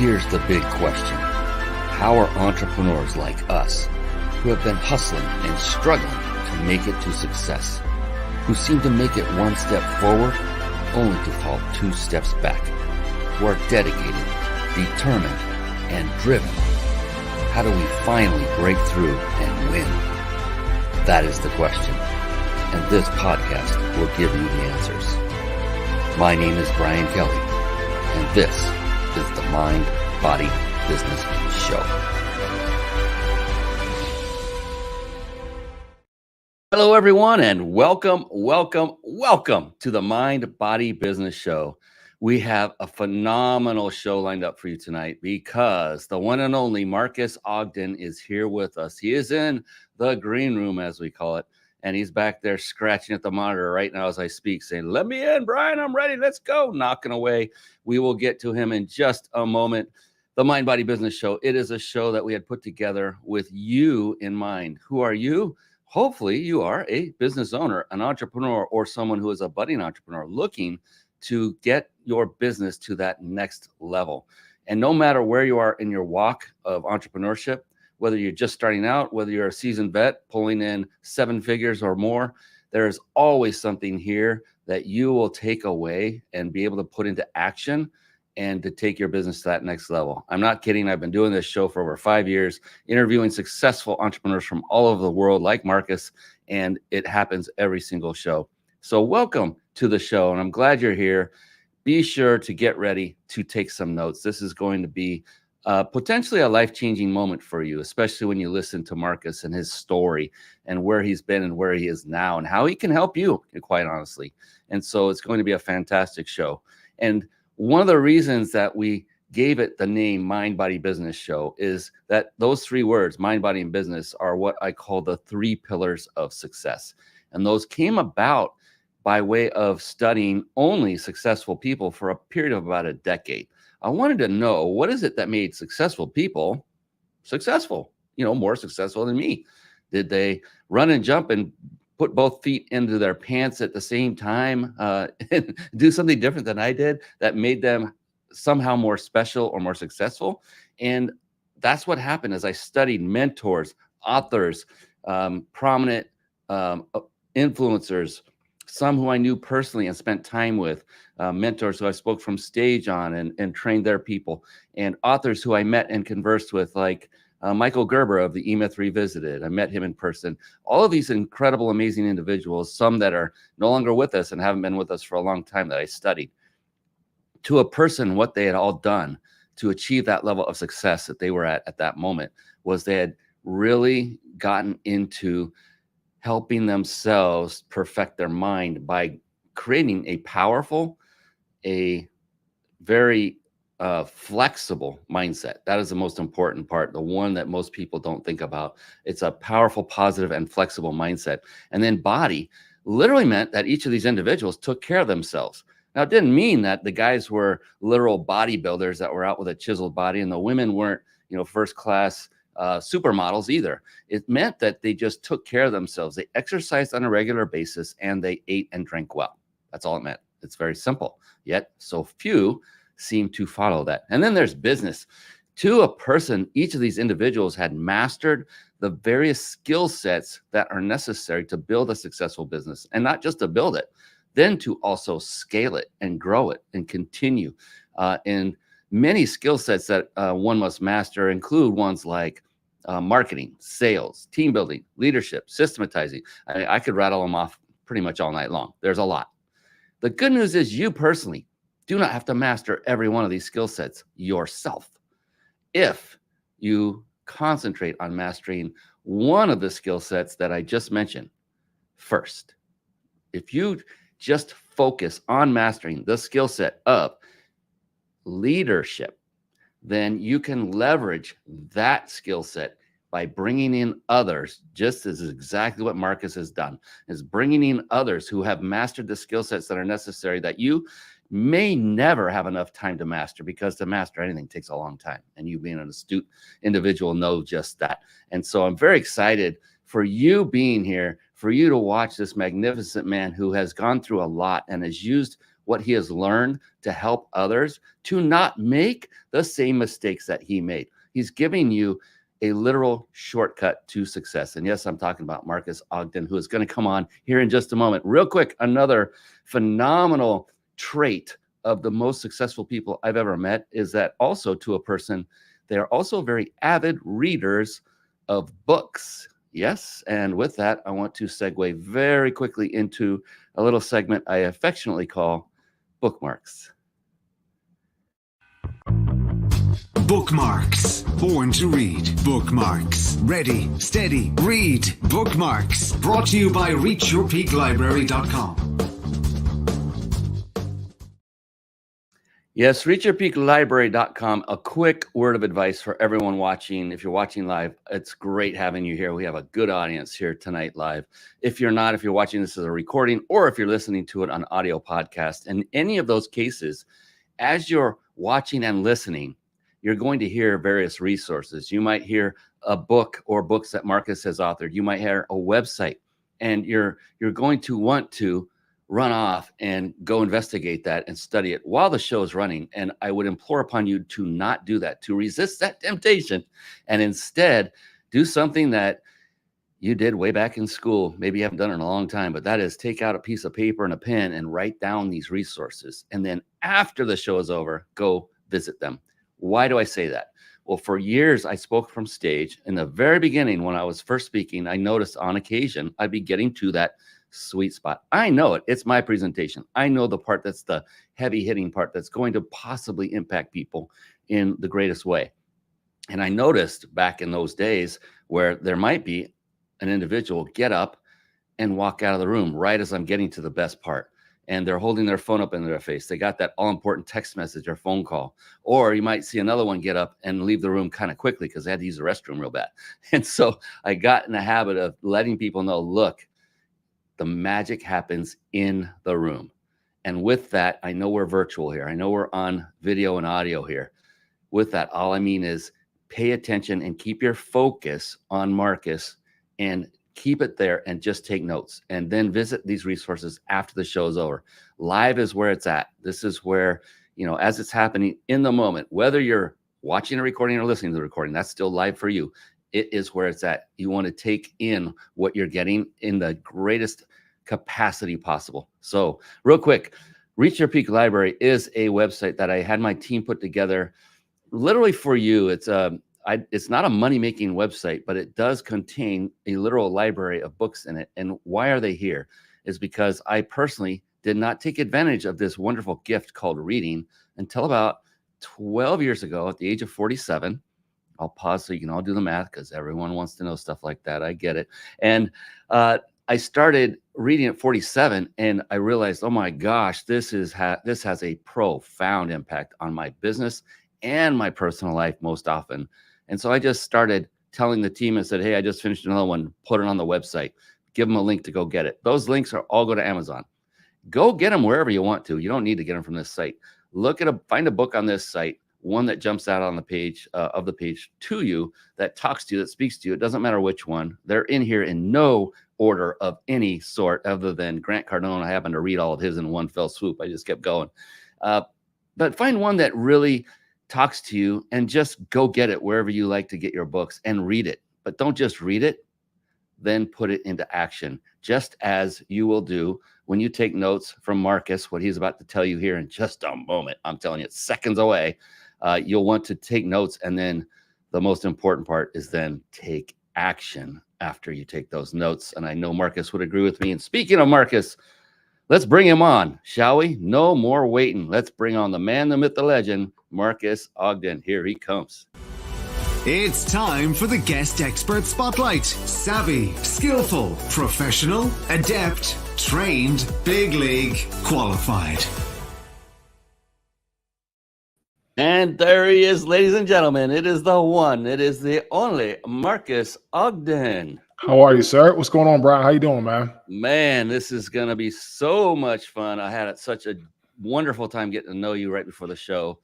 Here's the big question. How are entrepreneurs like us, who have been hustling and struggling to make it to success, who seem to make it one step forward only to fall two steps back, who are dedicated, determined, and driven, how do we finally break through and win? That is the question, and this podcast will give you the answers. My name is Brian Kelly, and this is the Mind, Body, Business Show. Hello, everyone, and welcome to the Mind, Body, Business Show. We have a phenomenal show lined up for you tonight because the one and only Marques Ogden is here with us. He is in the green room, as we call it, and he's back there scratching at the monitor right now as I speak, saying, "Let me in, Brian, I'm ready, let's go," knocking away. We will get to him in just a moment. The Mind, Body, Business Show, it is a show that we had put together with you in mind. Who are you? Hopefully you are a business owner, an entrepreneur, or someone who is a budding entrepreneur looking to get your business to that next level. And no matter where you are in your walk of entrepreneurship, whether you're just starting out, whether you're a seasoned vet pulling in 7 figures or more, there is always something here that you will take away and be able to put into action and to take your business to that next level. I'm not kidding. I've been doing this show for over 5 years, interviewing successful entrepreneurs from all over the world like Marques, and it happens every single show. So welcome to the show, and I'm glad you're here. Be sure to get ready to take some notes. This is going to be potentially a life-changing moment for you, especially when you listen to Marques and his story and where he's been and where he is now and how he can help you, quite honestly. And so it's going to be a fantastic show. And one of the reasons that we gave it the name Mind, Body, Business Show is that those 3 words, mind, body, and business, are what I call the 3 pillars of success. And those came about by way of studying only successful people for a period of about a decade. I wanted to know, what is it that made successful people successful, more successful than me? Did they run and jump and put both feet into their pants at the same time, and do something different than I did that made them somehow more special or more successful? And that's what happened as I studied mentors, authors, prominent influencers, some who I knew personally and spent time with, mentors who I spoke from stage on and trained their people, and authors who I met and conversed with, like Michael Gerber of the E-Myth Revisited. I met him in person. All of these incredible, amazing individuals, some that are no longer with us and haven't been with us for a long time, that I studied. To a person, what they had all done to achieve that level of success that they were at that moment was they had really gotten into helping themselves perfect their mind by creating a powerful, a very flexible mindset. That is the most important part, the one that most people don't think about. It's a powerful, positive, and flexible mindset. And then body literally meant that each of these individuals took care of themselves. Now, it didn't mean that the guys were literal bodybuilders that were out with a chiseled body, and the women weren't, first-class supermodels either. It meant that they just took care of themselves. They exercised on a regular basis, and they ate and drank well. That's all it meant. It's very simple, yet so few seem to follow that. And then there's business. To a person, each of these individuals had mastered the various skill sets that are necessary to build a successful business, and not just to build it, then to also scale it and grow it and continue. And many skill sets that one must master include ones like marketing, sales, team building, leadership, systematizing. I could rattle them off pretty much all night long. There's a lot. The good news is you personally do not have to master every one of these skill sets yourself. If you concentrate on mastering one of the skill sets that I just mentioned first, if you just focus on mastering the skill set of leadership, then you can leverage that skill set by bringing in others, just as exactly what Marques has done, is bringing in others who have mastered the skill sets that are necessary that you may never have enough time to master, because to master anything takes a long time. And you being an astute individual know just that. And so I'm very excited for you being here, for you to watch this magnificent man who has gone through a lot and has used what he has learned to help others to not make the same mistakes that he made. He's giving you a literal shortcut to success. And yes, I'm talking about Marques Ogden, who is going to come on here in just a moment. Real quick, another phenomenal trait of the most successful people I've ever met is that also to a person, they are also very avid readers of books. Yes. And with that, I want to segue very quickly into a little segment I affectionately call Bookmarks. Bookmarks. Born to read. Bookmarks. Ready, steady, read. Bookmarks. Brought to you by reachyourpeaklibrary.com. Yes, reachyourpeaklibrary.com. A quick word of advice for everyone watching. If you're watching live, it's great having you here. We have a good audience here tonight live. If you're not, if you're watching this as a recording, or if you're listening to it on audio podcast, in any of those cases, as you're watching and listening, you're going to hear various resources. You might hear a book or books that Marques has authored. You might hear a website, and you're going to want to run off and go investigate that and study it while the show is running. And I would implore upon you to not do that, to resist that temptation, and instead do something that you did way back in school. Maybe you haven't done it in a long time, but that is take out a piece of paper and a pen and write down these resources. And then after the show is over, go visit them. Why do I say that? Well, for years, I spoke from stage. In the very beginning, when I was first speaking, I noticed on occasion, I'd be getting to that sweet spot. I know it. It's my presentation. I know the part that's the heavy hitting part that's going to possibly impact people in the greatest way. And I noticed back in those days where there might be an individual get up and walk out of the room right as I'm getting to the best part. And they're holding their phone up in their face. They got that all important text message or phone call. Or you might see another one get up and leave the room kind of quickly because they had to use the restroom real bad. And so I got in the habit of letting people know, look, the magic happens in the room. And with that, I know we're virtual here. I know we're on video and audio here. With that, all I mean is pay attention and keep your focus on Marques and keep it there and just take notes, and then visit these resources after the show is over. Live is where it's at. This is where, as it's happening in the moment, whether you're watching a recording or listening to the recording, that's still live for you. It is where it's at. You want to take in what you're getting in the greatest capacity possible. So real quick, Reach Your Peak Library is a website that I had my team put together literally for you. It's not a money-making website, but it does contain a literal library of books in it. And why are they here? Is because I personally did not take advantage of this wonderful gift called reading until about 12 years ago at the age of 47. I'll pause so you can all do the math because everyone wants to know stuff like that. I get it. And I started reading at 47, and I realized, oh my gosh, this has a profound impact on my business and my personal life most often. And so I just started telling the team and said, hey, I just finished another one, put it on the website, give them a link to go get it. Those links are all go to Amazon. Go get them wherever you want to. You don't need to get them from this site. Find a book on this site, one that jumps out on the page of the page to you, that talks to you, that speaks to you. It doesn't matter which one. They're in here in no order of any sort other than Grant Cardone. I happened to read all of his in one fell swoop. I just kept going. But find one that really talks to you and just go get it wherever you like to get your books and read it. But don't just read it, then put it into action, just as you will do when you take notes from Marques, what he's about to tell you here in just a moment. I'm telling you, it's seconds away. You'll want to take notes, and then the most important part is then take action after you take those notes. And I know Marques would agree with me. And speaking of Marques, let's bring him on, shall we? No more waiting. Let's bring on the man, the myth, the legend, Marques Ogden. Here he comes. It's time for the Guest Expert Spotlight. Savvy, skillful, professional, adept, trained, big league, qualified. And there he is, ladies and gentlemen. It is the one, it is the only Marques Ogden. How are you, sir? What's going on, Brian? How you doing, man? Man, this is going to be so much fun. I had such a wonderful time getting to know you right before the show.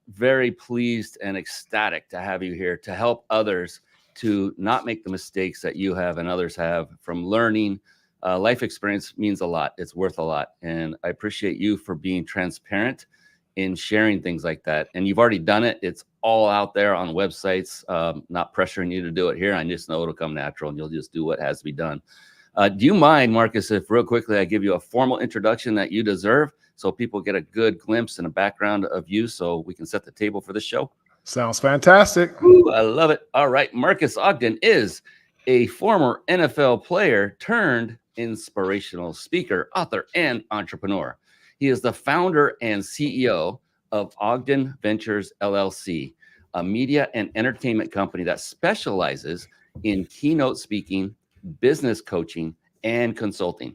Very pleased and ecstatic to have you here to help others to not make the mistakes that you have and others have, from learning, Life experience means a lot. It's worth a lot. And I appreciate you for being transparent in sharing things like that. And you've already done it. It's all out there on websites, not pressuring you to do it here. I just know it'll come natural and you'll just do what has to be done. Do you mind, Marques, if real quickly I give you a formal introduction that you deserve so people get a good glimpse and a background of you so we can set the table for the show? Sounds fantastic. Ooh, I love it. All right. Marques Ogden is a former NFL player turned inspirational speaker, author, and entrepreneur. He is the founder and CEO of Ogden Ventures LLC, a media and entertainment company that specializes in keynote speaking, business coaching, and consulting.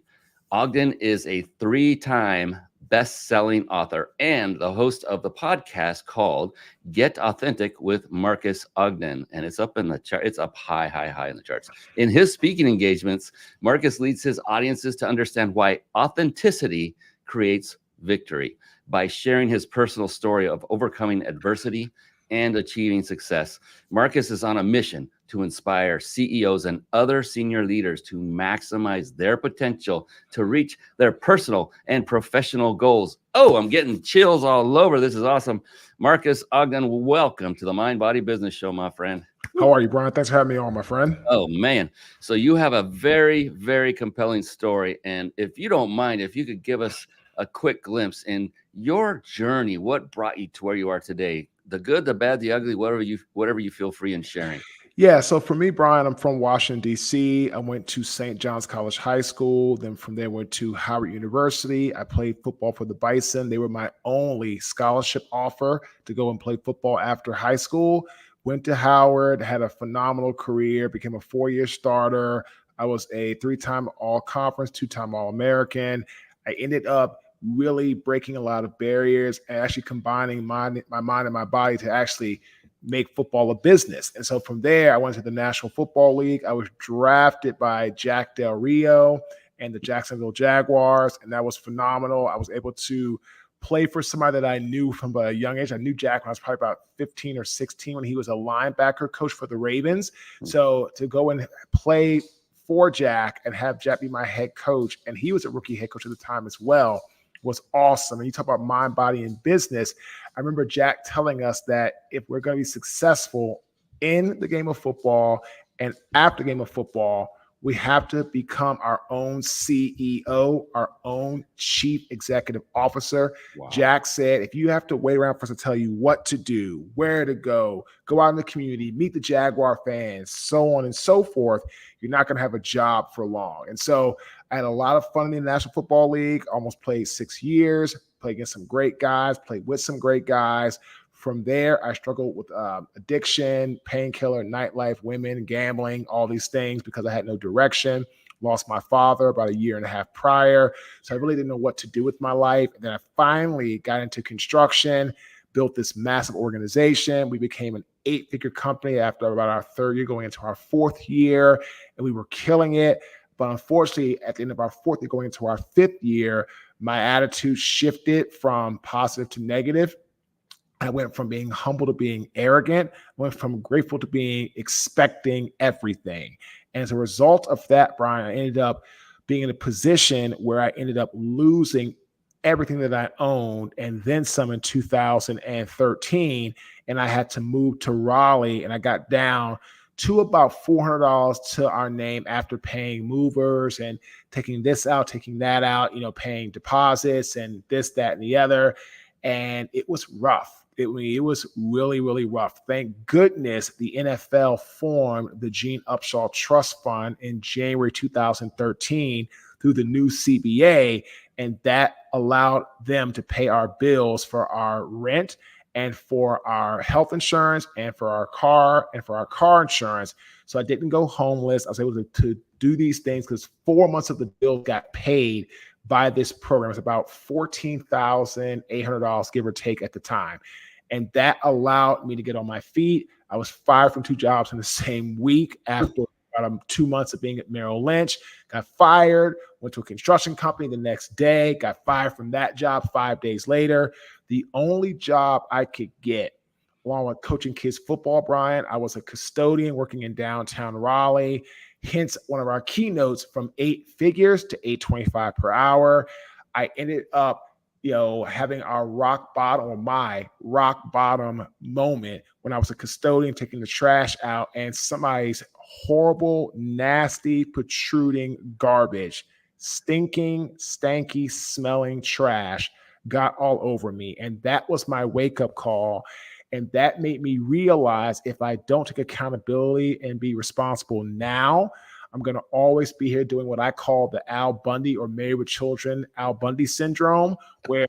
Ogden is a 3-time best-selling author and the host of the podcast called Get Authentic with Marques Ogden. And it's up in the chart. It's up high in the charts. In his speaking engagements, Marques leads his audiences to understand why authenticity creates victory by sharing his personal story of overcoming adversity and achieving success. Marques is on a mission to inspire CEOs and other senior leaders to maximize their potential to reach their personal and professional goals. Oh, I'm getting chills all over. This is awesome. Marques Ogden, welcome to the Mind Body Business Show, my friend. How are you, Brian? Thanks for having me on, my friend. Oh, man. So you have a very, very compelling story. And if you don't mind, if you could give us a quick glimpse in your journey, what brought you to where you are today? The good, the bad, the ugly, whatever you feel free in sharing. Yeah, so for me, Brian, I'm from Washington, D.C. I went to St. John's College High School. Then from there, went to Howard University. I played football for the Bison. They were my only scholarship offer to go and play football after high school. Went to Howard, had a phenomenal career, became a 4-year starter. I was a 3-time All-Conference, 2-time All-American. I ended up really breaking a lot of barriers and actually combining my mind and my body to actually make football a business. And so from there, I went to the National Football League. I was drafted by Jack Del Rio and the Jacksonville Jaguars, and that was phenomenal. I was able to play for somebody that I knew from a young age. I knew Jack when I was probably about 15 or 16 when he was a linebacker coach for the Ravens. So to go and play for Jack and have Jack be my head coach, and he was a rookie head coach at the time as well, was awesome. And you talk about mind, body, and business. I remember Jack telling us that if we're going to be successful in the game of football and after the game of football, we have to become our own CEO, our own chief executive officer. Wow. Jack said, if you have to wait around for us to tell you what to do, where to go out in the community, meet the Jaguar fans, so on and so forth, you're not going to have a job for long. And so I had a lot of fun in the National Football League, almost played 6 years, played against some great guys, played with some great guys. From there, I struggled with addiction, painkiller, nightlife, women, gambling, all these things because I had no direction. Lost my father about 1.5 years prior. So I really didn't know what to do with my life. And then I finally got into construction, built this massive organization. We became an 8-figure company after about our 3rd year, going into our 4th year, and we were killing it. But unfortunately, at the end of our 4th year, going into our 5th year, my attitude shifted from positive to negative. I went from being humble to being arrogant. I went from grateful to being expecting everything. And as a result of that, Brian, I ended up being in a position where I ended up losing everything that I owned and then some in 2013. And I had to move to Raleigh, and I got down to about $400 to our name after paying movers and taking this out, taking that out, paying deposits and this, that, and the other. And it was rough. It was really, really rough. Thank goodness the NFL formed the Gene Upshaw Trust Fund in January 2013 through the new CBA, and that allowed them to pay our bills for our rent and for our health insurance and for our car insurance. So I didn't go homeless. I was able to do these things because 4 months of the bill got paid by this program. It's about $14,800, give or take at the time. And that allowed me to get on my feet. I was fired from 2 jobs in the same week after about 2 months of being at Merrill Lynch. Got fired, went to a construction company the next day, got fired from that job 5 days later. The only job I could get along with coaching kids football, Brian. I was a custodian working in downtown Raleigh. Hence, one of our keynotes from 8 figures to 825 per hour. I ended up, having our rock bottom, or my rock bottom moment when I was a custodian taking the trash out, and somebody's horrible, nasty, protruding garbage, stinking, stanky, smelling trash got all over me. And that was my wake-up call. And that made me realize if I don't take accountability and be responsible now, I'm going to always be here doing what I call the Al Bundy, or Married with Children, Al Bundy syndrome, where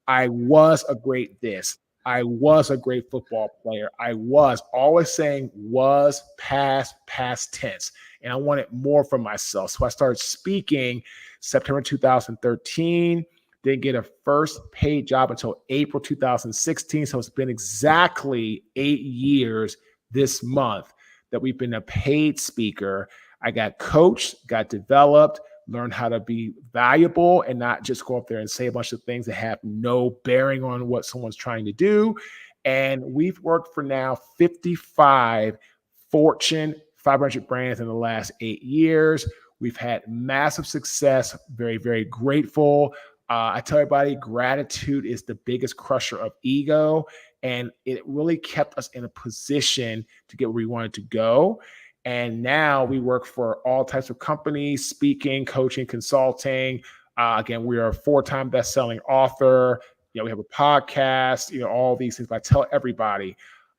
I was a great this. I was a great football player. I was always saying was, past tense. And I wanted more from myself. So I started speaking September 2013. Didn't get a first paid job until April 2016. So it's been exactly 8 years this month that we've been a paid speaker. I got coached, got developed, learned how to be valuable and not just go up there and say a bunch of things that have no bearing on what someone's trying to do. And we've worked for now 55 Fortune 500 brands in the last 8 years. We've had massive success, very, very grateful. I tell everybody gratitude is the biggest crusher of ego, and it really kept us in a position to get where we wanted to go. And now we work for all types of companies, speaking, coaching, consulting. Again, we are a 4-time best-selling author. We have a podcast, all these things. But I tell everybody,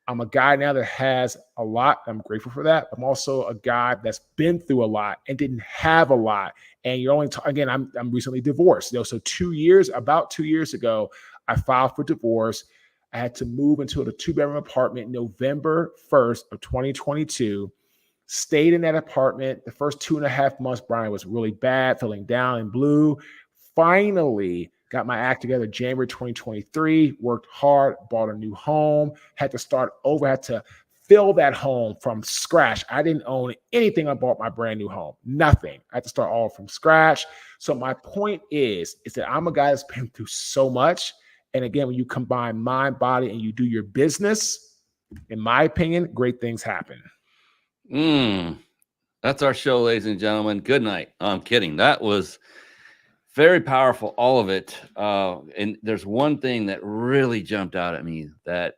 I'm a guy now that has a lot. I'm grateful for that. I'm also a guy that's been through a lot and didn't have a lot. And you're only, again, I'm recently divorced. So about 2 years ago, I filed for divorce. I had to move into a 2-bedroom apartment November 1st of 2022. Stayed in that apartment. The first 2.5 months, Brian, was really bad, feeling down and blue. Finally got my act together January 2023, worked hard, bought a new home, had to start over, had to fill that home from scratch. I didn't own anything. I bought my brand new home, nothing. I had to start all from scratch. So my point is that I'm a guy that's been through so much. And again, when you combine mind, body, and you do your business, in my opinion, great things happen. That's our show, ladies and gentlemen. Good night. I'm kidding. That was very powerful, all of it. And there's one thing that really jumped out at me that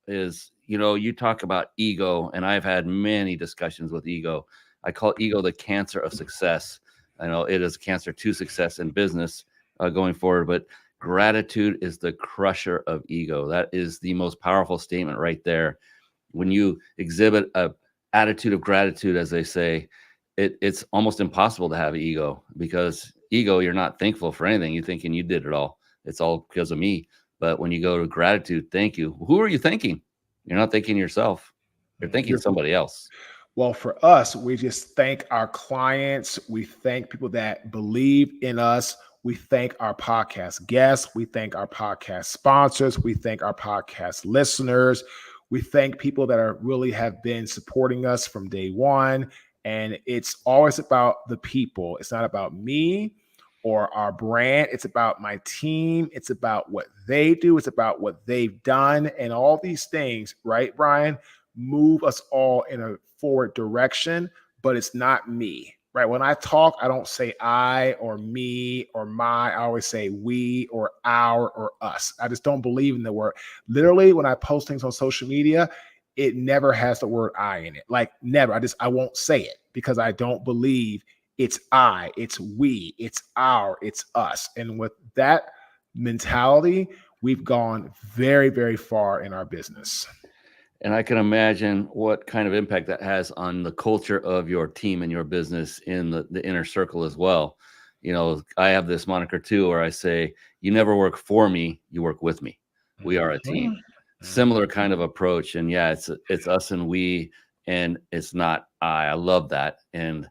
is, you talk about ego, and I've had many discussions with ego. I call ego the cancer of success. I know it is cancer to success in business going forward, but gratitude is the crusher of ego. That is the most powerful statement right there. When you exhibit a attitude of gratitude, as they say, it's almost impossible to have ego, because ego, you're not thankful for anything. You're thinking you did it all. It's all because of me. But when you go to gratitude, thank you. Who are you thanking? You're not thanking yourself. You're thanking somebody else. Well, for us, we just thank our clients. We thank people that believe in us. We thank our podcast guests. We thank our podcast sponsors. We thank our podcast listeners. We thank people that really have been supporting us from day one. And it's always about the people. It's not about me or our brand. It's about my team. It's about what they do. It's about what they've done. And all these things, right, Brian, move us all in a forward direction, but it's not me, right? When I talk, I don't say I or me or my. I always say we or our or us. I just don't believe in the word. Literally, when I post things on social media, it never has the word I in it. Like never. I won't say it because I don't believe it's I, it's we, it's our, it's us. And with that mentality, we've gone very, very far in our business. And I can imagine what kind of impact that has on the culture of your team and your business in the inner circle as well. I have this moniker too, where I say, you never work for me, you work with me. We are a team. Similar kind of approach. And yeah, it's us and we, and it's not I. I love that. And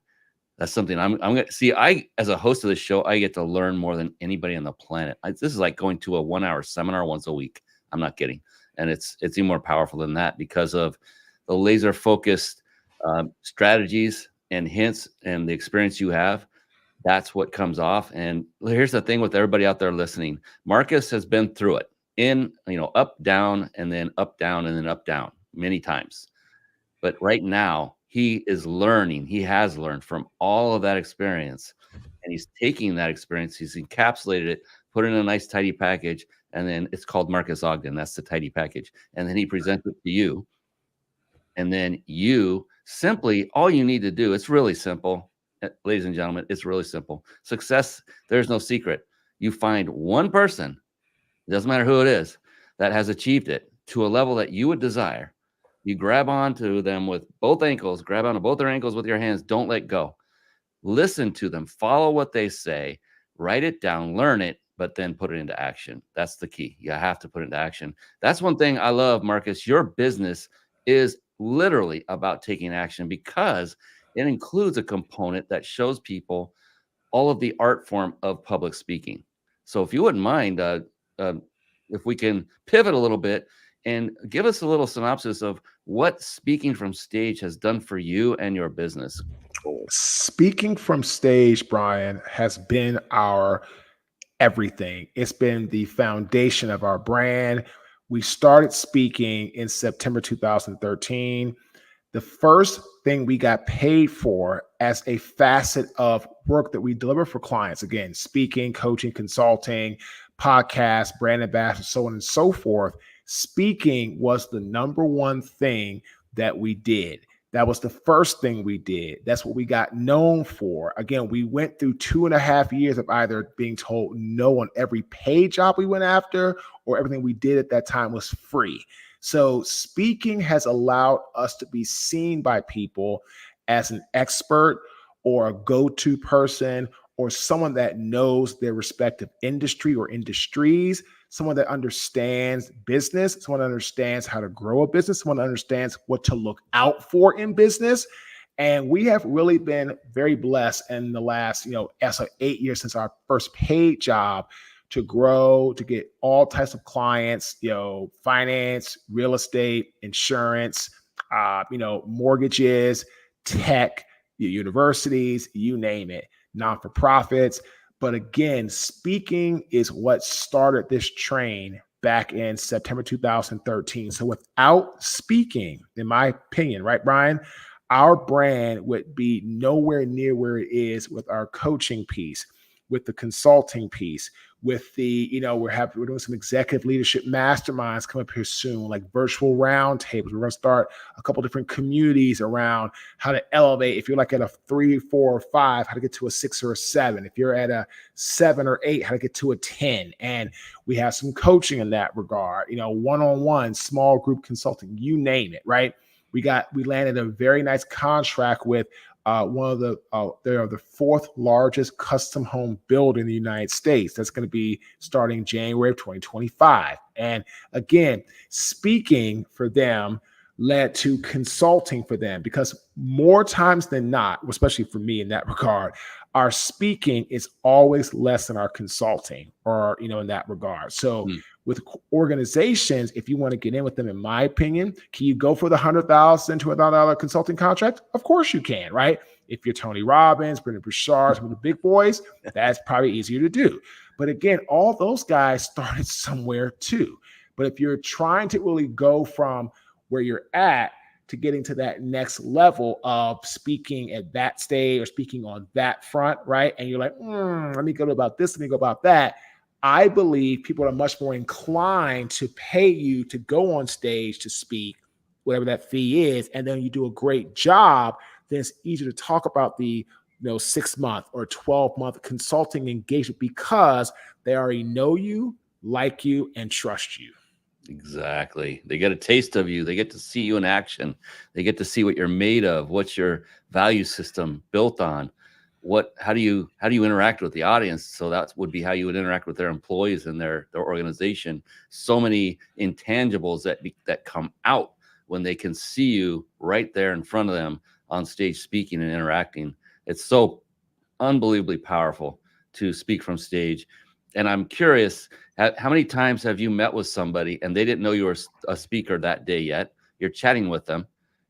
that's something I'm going to see. As a host of this show, I get to learn more than anybody on the planet. This is like going to a 1-hour seminar once a week. I'm not kidding. And it's even more powerful than that because of the laser focused strategies and hints and the experience you have. That's what comes off. And here's the thing with everybody out there listening. Marques has been through it. up, down, and then up, down, and then up, down many times. But right now he is learning. He has learned from all of that experience, and he's taking that experience. He's encapsulated it, put it in a nice tidy package, and then it's called Marques Ogden. That's the tidy package. And then he presents it to you. And then you simply, all you need to do, it's really simple. Ladies and gentlemen, it's really simple. Success, there's no secret. You find one person, it doesn't matter who it is, that has achieved it to a level that you would desire. You grab onto them with both ankles, grab onto both their ankles with your hands. Don't let go. Listen to them, follow what they say, write it down, learn it, but then put it into action. That's the key. You have to put it into action. That's one thing I love, Marques. Your business is literally about taking action because it includes a component that shows people all of the art form of public speaking. So if you wouldn't mind, if we can pivot a little bit and give us a little synopsis of what speaking from stage has done for you and your business. Speaking from stage, Brian, has been our everything. It's been the foundation of our brand. We started speaking in September 2013. The first thing we got paid for as a facet of work that we deliver for clients, again, speaking, coaching, consulting, podcasts, brand ambassadors, so on and so forth. Speaking was the number one thing that we did. That was the first thing we did. That's what we got known for. Again, we went through 2.5 years of either being told no on every paid job we went after, or everything we did at that time was free. So speaking has allowed us to be seen by people as an expert or a go-to person or someone that knows their respective industry or industries, someone that understands business, someone that understands how to grow a business, someone that understands what to look out for in business. And we have really been very blessed in the last, as of 8 years since our first paid job to grow, to get all types of clients, finance, real estate, insurance, mortgages, tech, universities, you name it, non-for-profits. But again, speaking is what started this train back in September 2013. So without speaking, in my opinion, right, Brian, our brand would be nowhere near where it is with our coaching piece, with the consulting piece, with the, we're doing some executive leadership masterminds coming up here soon, like virtual roundtables. We're going to start a couple different communities around how to elevate. If you're like at a 3, 4, or 5, how to get to a 6 or a 7. If you're at a 7 or 8, how to get to a 10. And we have some coaching in that regard, one-on-one, small group consulting, you name it, right? We landed a very nice contract with one of they're the 4th largest custom home builder in the United States. That's going to be starting January of 2025. And again, speaking for them led to consulting for them, because more times than not, especially for me in that regard, our speaking is always less than our consulting, or, in that regard. So with organizations, if you want to get in with them, in my opinion, can you go for the $100,000 to $1,000 consulting contract? Of course you can, right? If you're Tony Robbins, Brendon Burchard, some of the big boys, that's probably easier to do. But again, all those guys started somewhere too. But if you're trying to really go from where you're at to getting to that next level of speaking at that stage or speaking on that front, right? And you're like, let me go about this, let me go about that. I believe people are much more inclined to pay you to go on stage to speak, whatever that fee is, and then you do a great job, then it's easier to talk about the 6-month or 12-month consulting engagement, because they already know you, like you, and trust you. Exactly. They get a taste of you. They get to see you in action. They get to see what you're made of. What's your value system built on? How do you interact with the audience? So that would be how you would interact with their employees and their organization. So many intangibles that come out when they can see you right there in front of them on stage speaking and interacting. It's so unbelievably powerful to speak from stage. And I'm curious, how many times have you met with somebody and they didn't know you were a speaker that day yet? You're chatting with them.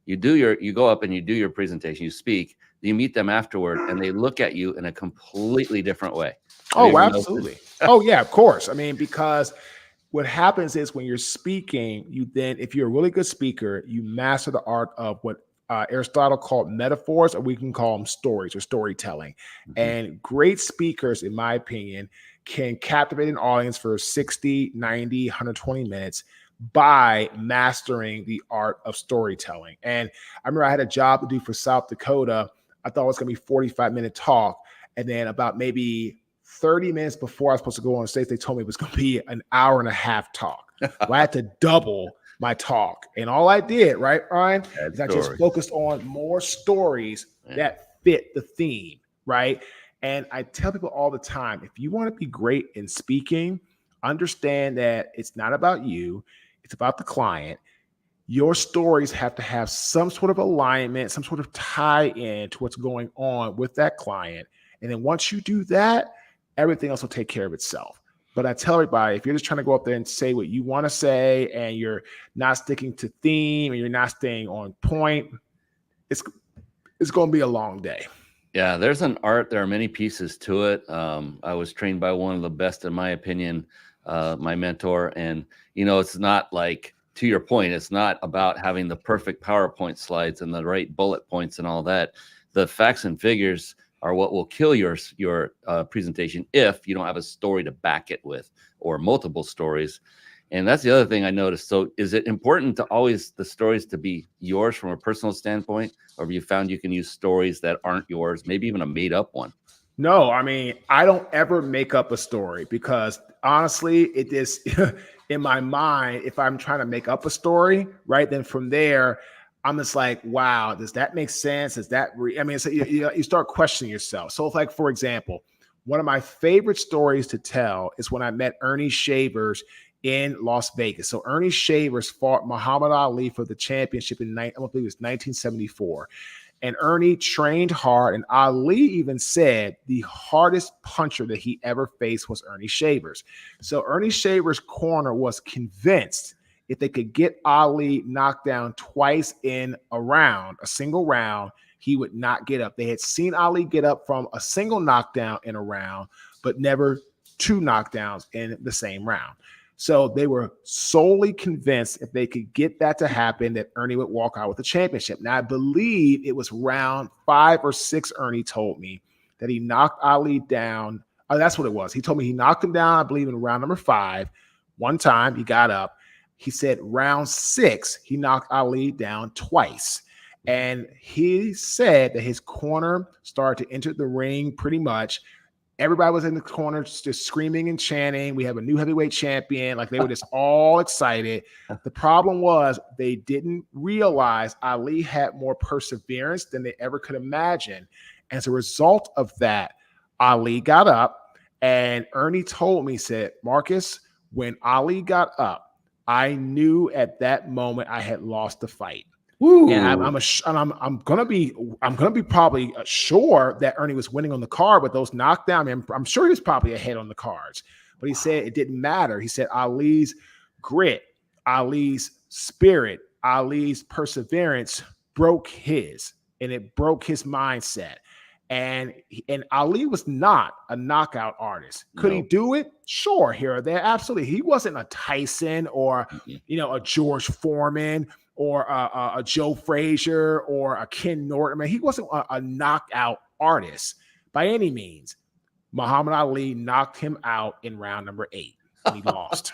You go up and you do your presentation, you speak, you meet them afterward, and they look at you in a completely different way. Oh, absolutely. Oh, yeah, of course. I mean, because what happens is when you're speaking, you then, if you're a really good speaker, you master the art of what Aristotle called metaphors, or we can call them stories or storytelling. And great speakers, in my opinion, can captivate an audience for 60, 90, 120 minutes by mastering the art of storytelling. And I remember I had a job to do for South Dakota. I thought it was going to be 45-minute talk. And then about maybe 30 minutes before I was supposed to go on stage, they told me it was going to be an hour and a half talk. Well, I had to double my talk. And all I did, right, Ryan, is I just focused on more stories that fit the theme, right? And I tell people all the time, if you want to be great in speaking, understand that it's not about you. It's about the client. Your stories have to have some sort of alignment, some sort of tie-in to what's going on with that client. And then once you do that, everything else will take care of itself. But I tell everybody, if you're just trying to go up there and say what you want to say and you're not sticking to theme and you're not staying on point, it's going to be a long day. Yeah, there's an art. There are many pieces to it. I was trained by one of the best, in my opinion, my mentor. And, it's not like, to your point, it's not about having the perfect PowerPoint slides and the right bullet points and all that. The facts and figures are what will kill your presentation if you don't have a story to back it with, or multiple stories. And that's the other thing I noticed. So is it important to always the stories to be yours from a personal standpoint? Or have you found you can use stories that aren't yours, maybe even a made up one? No, I mean, I don't ever make up a story, because honestly, it is in my mind, if I'm trying to make up a story, right, then from there, I'm just like, wow, does that make sense? Is that so you start questioning yourself. So if, like, for example, one of my favorite stories to tell is when I met Ernie Shavers in Las Vegas. So Ernie Shavers fought Muhammad Ali for the championship in I believe it was 1974. And Ernie trained hard, and Ali even said the hardest puncher that he ever faced was Ernie Shavers. So Ernie Shavers' corner was convinced if they could get Ali knocked down twice in a single round, he would not get up. They had seen Ali get up from a single knockdown in a round, but never two knockdowns in the same round. So they were solely convinced if they could get that to happen, that Ernie would walk out with the championship. Now, I believe it was round 5 or 6, Ernie told me, that he knocked Ali down. Oh, that's what it was. He told me he knocked him down, I believe, in round number 5. One time he got up. He said round 6, he knocked Ali down twice. And he said that his corner started to enter the ring pretty much. Everybody was in the corner just screaming and chanting, we have a new heavyweight champion. Like, they were just all excited. The problem was they didn't realize Ali had more perseverance than they ever could imagine. As a result of that, Ali got up, and Ernie told me, said, Marques, when Ali got up, I knew at that moment I had lost the fight. Ooh. And I'm gonna be probably sure that Ernie was winning on the card with those knockdowns. I'm sure he was probably ahead on the cards, but he said it didn't matter. He said Ali's grit, Ali's spirit, Ali's perseverance broke his, and it broke his mindset. And Ali was not a knockout artist. Could he do it? Sure, here or there, absolutely. He wasn't a Tyson or a George Foreman or a Joe Frazier or a Ken Norton. I mean, he wasn't a knockout artist by any means. Muhammad Ali knocked him out in round number 8, and he lost.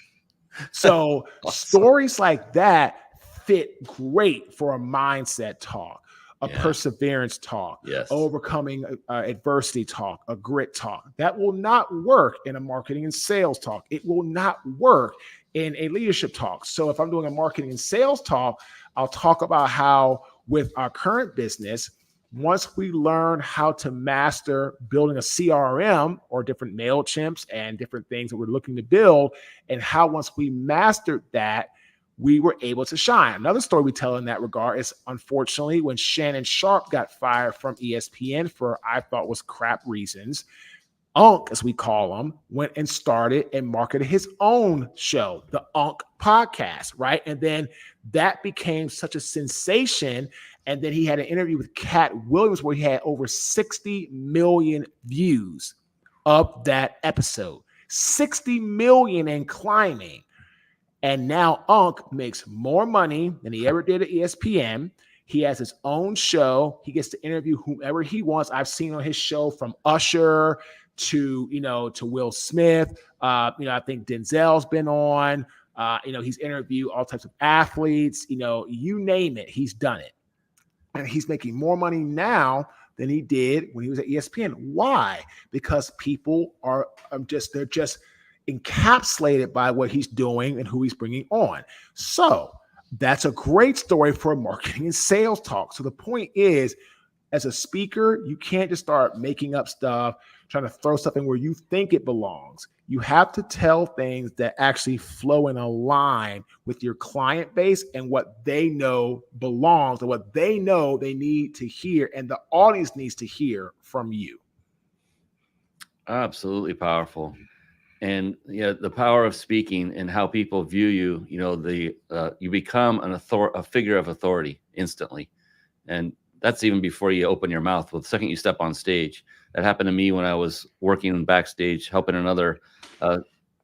So stories like that fit great for a mindset talk, a perseverance talk, overcoming adversity talk, a grit talk. That will not work in a marketing and sales talk. It will not work in a leadership talk. So if I'm doing a marketing and sales talk, I'll talk about how with our current business, once we learn how to master building a CRM or different MailChimps and different things that we're looking to build, and how once we mastered that, we were able to shine. Another story we tell in that regard is, unfortunately, when Shannon Sharp got fired from ESPN for I thought was crap reasons, Unc, as we call him, went and started and marketed his own show, the Unc Podcast, right? And then that became such a sensation. And then he had an interview with Cat Williams where he had over 60 million views of that episode. 60 million and climbing. And now Unc makes more money than he ever did at ESPN. He has his own show. He gets to interview whomever he wants. I've seen on his show from Usher to Will Smith. I think Denzel's been on. He's interviewed all types of athletes. You name it, he's done it. And he's making more money now than he did when he was at ESPN. Why? Because people are they're just encapsulated by what he's doing and who he's bringing on. So that's a great story for marketing and sales talk. So the point is, as a speaker, you can't just start making up stuff, trying to throw something where you think it belongs. You have to tell things that actually flow and align with your client base and what they know belongs and what they know they need to hear and the audience needs to hear from you. Absolutely powerful. And the power of speaking and how people view you, you become a figure of authority instantly. And that's even before you open your mouth. Well, the second you step on stage, that happened to me when I was working backstage, helping another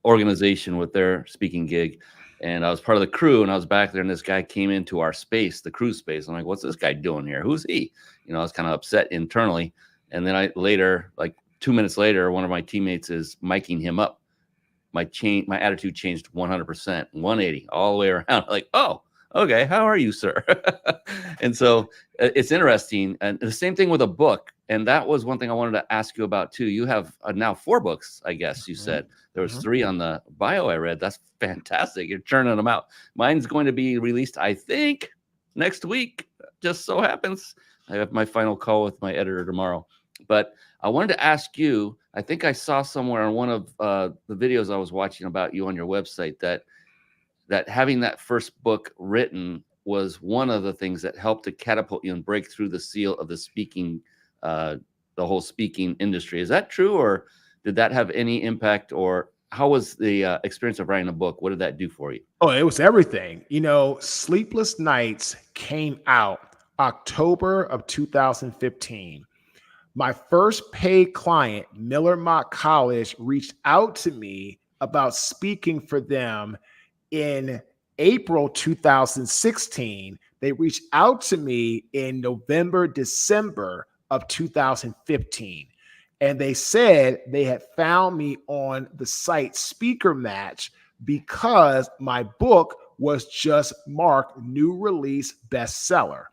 organization with their speaking gig. And I was part of the crew, and I was back there, and this guy came into our space, the crew space. I'm like, what's this guy doing here? Who's he? I was kind of upset internally. And then like 2 minutes later, one of my teammates is miking him up. My attitude changed 100%, 180 all the way around. Like, oh, okay, how are you, sir? And so it's interesting. And the same thing with a book. And that was one thing I wanted to ask you about too. You have now 4 books, I guess you said. There was 3 on the bio I read. That's fantastic. You're churning them out. Mine's going to be released, I think, next week. Just so happens. I have my final call with my editor tomorrow. But I wanted to ask you, I think I saw somewhere on one of the videos I was watching about you on your website that having that first book written was one of the things that helped to catapult you and break through the seal of the speaking, the whole speaking industry. Is that true, or did that have any impact, or how was the experience of writing a book? What did that do for you? Oh, it was everything. Sleepless Nights came out October of 2015. My first paid client, Miller Mock College, reached out to me about speaking for them in April 2016. They reached out to me in November, December of 2015. And they said they had found me on the site Speaker Match because my book was just marked new release bestseller.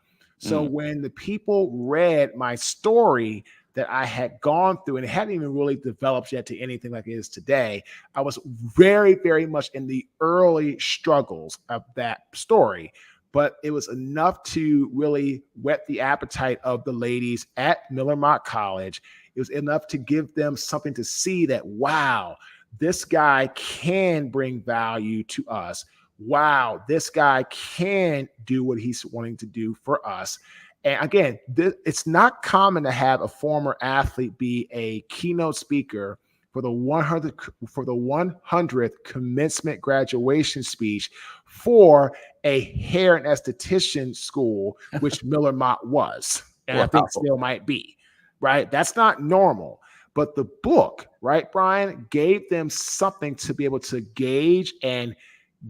So when the people read my story that I had gone through, and it hadn't even really developed yet to anything like it is today, I was very, very much in the early struggles of that story. But it was enough to really whet the appetite of the ladies at Miller Mock College. It was enough to give them something to see that, wow, this guy can bring value to us. Wow, this guy can do what he's wanting to do for us. And again, it's not common to have a former athlete be a keynote speaker for the 100th commencement graduation speech for a hair and esthetician school, which Miller Mock was, and I think still might be, right? That's not normal. But the book, right, Brian, gave them something to be able to gauge and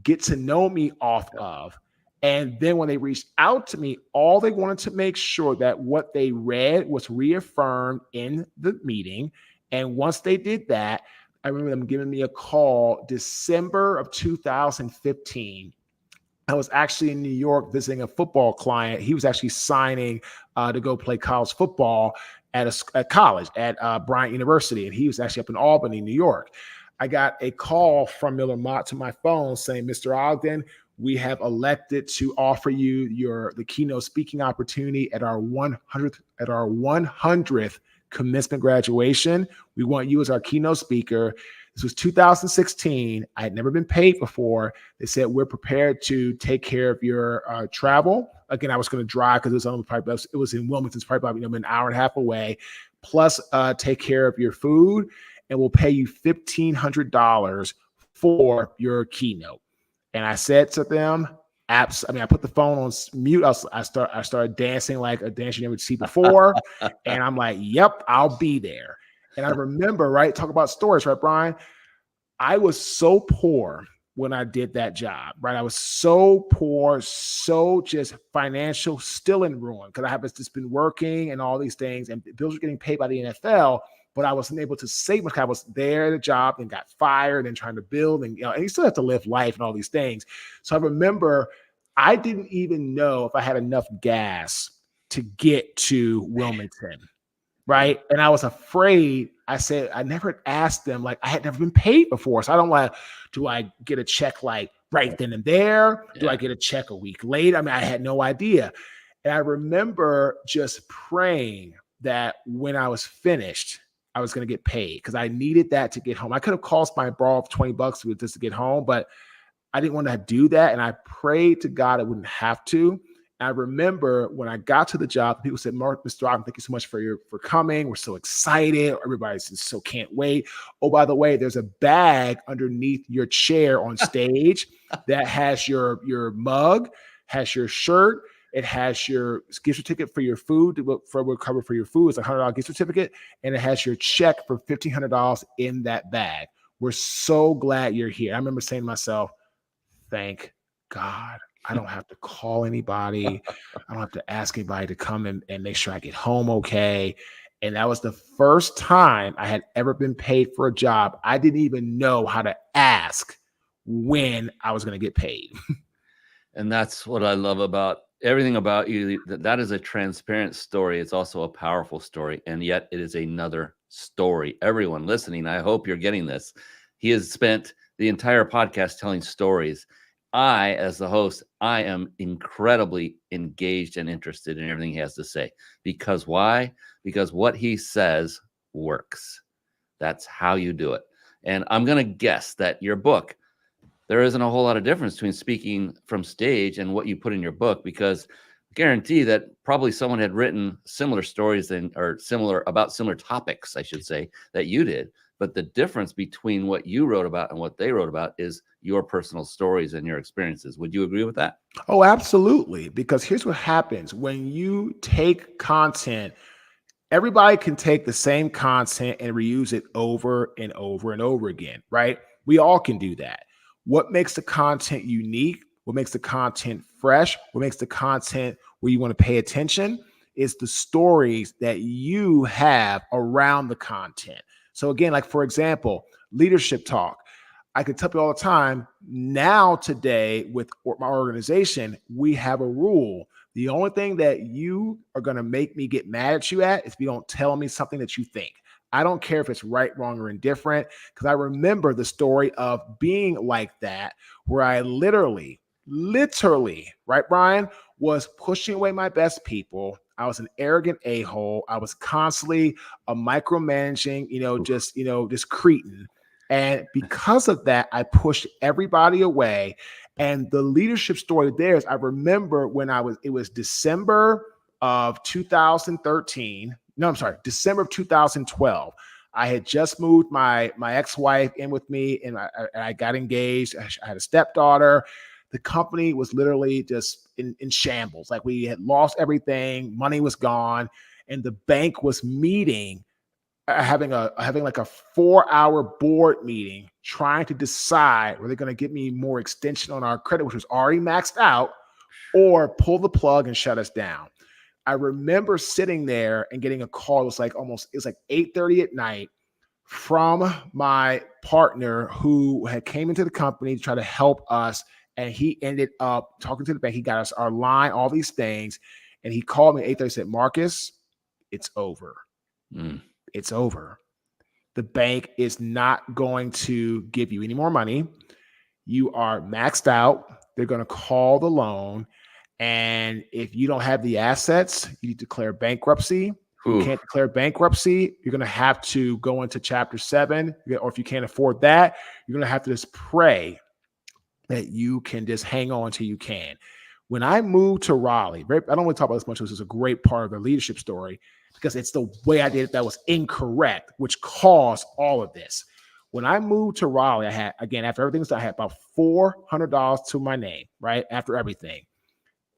get to know me off of. And then when they reached out to me, all they wanted to make sure that what they read was reaffirmed in the meeting. And once they did that, I remember them giving me a call December of 2015. I was actually in New York visiting a football client. He was actually signing to go play college football at a college at Bryant University. And he was actually up in Albany, New York. I got a call from Miller Mock to my phone saying, Mr. Ogden, we have elected to offer you the keynote speaking opportunity at our 100th commencement graduation. We want you as our keynote speaker. This was 2016. I had never been paid before. They said, we're prepared to take care of your travel. Again, I was going to drive because it was in Wilmington, it's probably about an hour and a half away, plus take care of your food, and we'll pay you $1,500 for your keynote. And I said to them, I put the phone on mute. I started dancing like a dance you never seen before. And I'm like, yep, I'll be there. And I remember, right, talk about stories, right, Brian? I was so poor when I did that job, right? I was so poor, so just financial, still in ruin because I have just been working and all these things, and bills were getting paid by the NFL, but I wasn't able to save much. I was there at a job and got fired and trying to build, and and you still have to live life and all these things. So I remember I didn't even know if I had enough gas to get to Wilmington. Right. And I was afraid. I said, I never asked them, like, I had never been paid before. So I don't like, do I get a check like right then and there? Do I get a check a week later? I mean, I had no idea. And I remember just praying that when I was finished, I was going to get paid because I needed that to get home. I could have cost my borrow $20 just to get home, but I didn't want to do that. And I prayed to God I wouldn't have to. I remember when I got to the job, people said, Mr. Ogden, thank you so much for coming. We're so excited. Everybody's just so can't wait. Oh, by the way, there's a bag underneath your chair on stage that has your mug, has your shirt. It has your gift certificate for your food, for recover for your food. It's a $100 gift certificate. And it has your check for $1,500 in that bag. We're so glad you're here. I remember saying to myself, thank God. I don't have to call anybody. I don't have to ask anybody to come and make sure I get home okay. And that was the first time I had ever been paid for a job. I didn't even know how to ask when I was going to get paid. And that's what I love about everything about you. That is a transparent story. It's also a powerful story. And yet it is another story. Everyone listening, I hope you're getting this. He has spent the entire podcast telling stories. I, as the host, I am incredibly engaged and interested in everything he has to say. Because why? Because what he says works. That's how you do it. And I'm going to guess that your book, there isn't a whole lot of difference between speaking from stage and what you put in your book, because I guarantee that probably someone had written similar stories or similar topics, I should say, that you did. But the difference between what you wrote about and what they wrote about is your personal stories and your experiences. Would you agree with that? Oh, absolutely. Because here's what happens when you take content. Everybody can take the same content and reuse it over and over and over again, right? We all can do that. What makes the content unique? What makes the content fresh? What makes the content where you want to pay attention is the stories that you have around the content. So again, like for example, leadership talk. I could tell you all the time, now today with my organization, we have a rule. The only thing that you are going to make me get mad at you at is if you don't tell me something that you think. I don't care if it's right, wrong, or indifferent, because I remember the story of being like that, where I literally, right, Brian, was pushing away my best people. I was an arrogant a-hole. I was constantly a micromanaging, just cretin. And because of that, I pushed everybody away. And the leadership story there is I remember when it was December of 2013. No, I'm sorry, December of 2012. I had just moved my ex-wife in with me, and I got engaged. I had a stepdaughter. The company was literally just in shambles. Like we had lost everything. Money was gone. And the bank was meeting, having like a 4-hour board meeting, trying to decide whether they're going to give me more extension on our credit, which was already maxed out, or pull the plug and shut us down. I remember sitting there and getting a call. It was like 8:30 at night from my partner who had came into the company to try to help us. And he ended up talking to the bank. He got us our line, all these things. And he called me at 8:30 and said, Marques, it's over. It's over. The bank is not going to give you any more money. You are maxed out. They're going to call the loan. And if you don't have the assets, you need to declare bankruptcy. Ooh. You can't declare bankruptcy. You're going to have to go into Chapter 7. Or if you can't afford that, you're going to have to just pray that you can just hang on until you can. When I moved to Raleigh, I don't want to talk about this much. This is a great part of the leadership story because it's the way I did it that was incorrect, which caused all of this. When I moved to Raleigh, I had, again, after everything was done, I had about $400 to my name, right? After everything.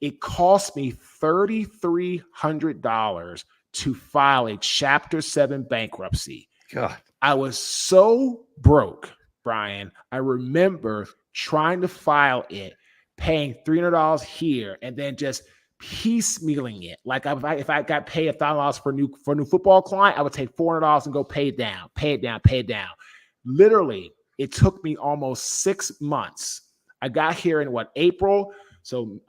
It cost me $3,300 to file a Chapter 7 bankruptcy. God. I was so broke, Brian. I remember trying to file it, paying $300 here, and then just piecemealing it. Like if I got paid $1,000 for a new football client, I would take $400 and go pay it down. Literally, it took me almost 6 months. I got here in April. So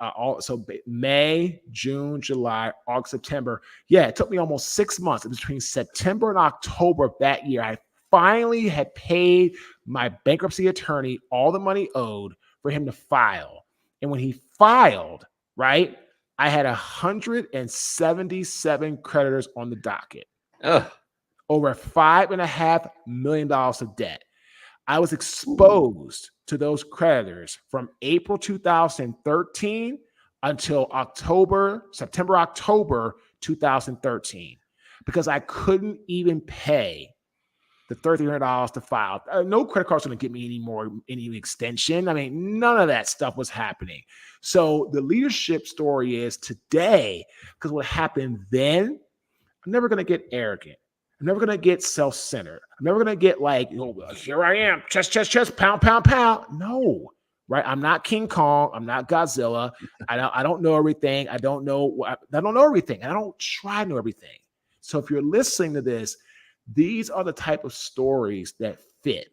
May, June, July, August, September. Yeah, it took me almost 6 months. Between September and October of that year, I finally had paid my bankruptcy attorney all the money owed for him to file. And when he filed, right, I had 177 creditors on the docket. Ugh. Over $5.5 million of debt. I was exposed to those creditors from April 2013 until September, October 2013, because I couldn't even pay the $3,300 to file. No credit card's going to get me any extension. I mean, none of that stuff was happening. So the leadership story is today, because what happened then, I'm never going to get arrogant. I'm never going to get self-centered. I'm never going to get like, here I am, chest, pound. No, right? I'm not King Kong. I'm not Godzilla. I don't know everything. I don't know everything. And I don't try to know everything. So if you're listening to this, these are the type of stories that fit.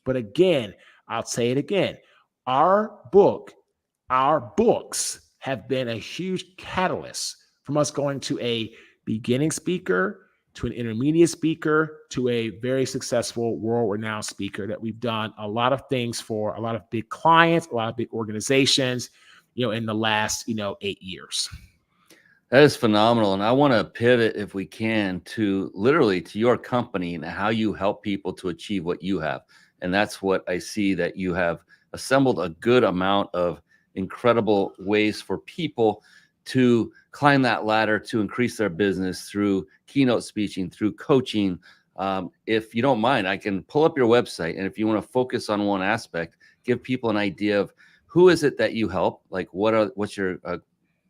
But again, I'll say it again. Our books have been a huge catalyst from us going to a beginning speaker, to an intermediate speaker, to a very successful world-renowned speaker that we've done a lot of things for, a lot of big clients, a lot of big organizations, in the last, 8 years. That is phenomenal. And I want to pivot, if we can, to your company and how you help people to achieve what you have. And that's what I see, that you have assembled a good amount of incredible ways for people to climb that ladder, to increase their business through keynote speaking, through coaching. If you don't mind, I can pull up your website. And if you want to focus on one aspect, give people an idea of who is it that you help, like what's your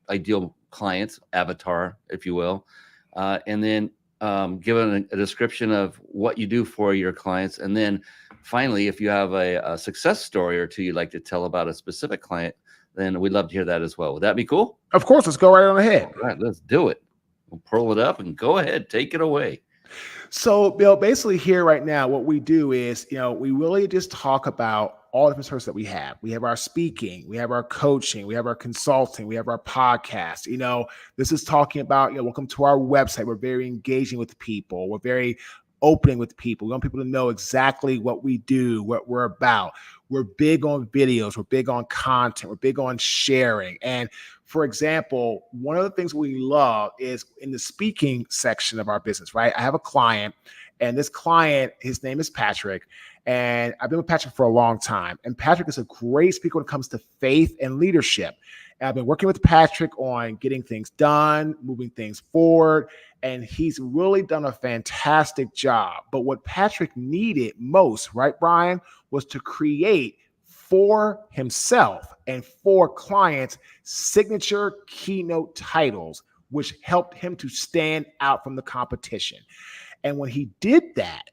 ideal client avatar, if you will, and then give a description of what you do for your clients. And then finally, if you have a success story or two you'd like to tell about a specific client, then we'd love to hear that as well. Would that be cool? Of course. Let's go right on ahead. All right, let's do it. We'll pull it up and go ahead. Take it away. So, Bill, basically here right now, what we do is, we really just talk about all the different services that we have. We have our speaking, we have our coaching, we have our consulting, we have our podcast. This is talking about, welcome to our website. We're very engaging with people. We're very opening with people. We want people to know exactly what we do, what we're about. We're big on videos. We're big on content. We're big on sharing. And for example, one of the things we love is in the speaking section of our business, right? I have a client, and this client, his name is Patrick. And I've been with Patrick for a long time. And Patrick is a great speaker when it comes to faith and leadership. And I've been working with Patrick on getting things done, moving things forward. And he's really done a fantastic job. But what Patrick needed most, right, Brian, was to create for himself and for clients signature keynote titles, which helped him to stand out from the competition. And when he did that,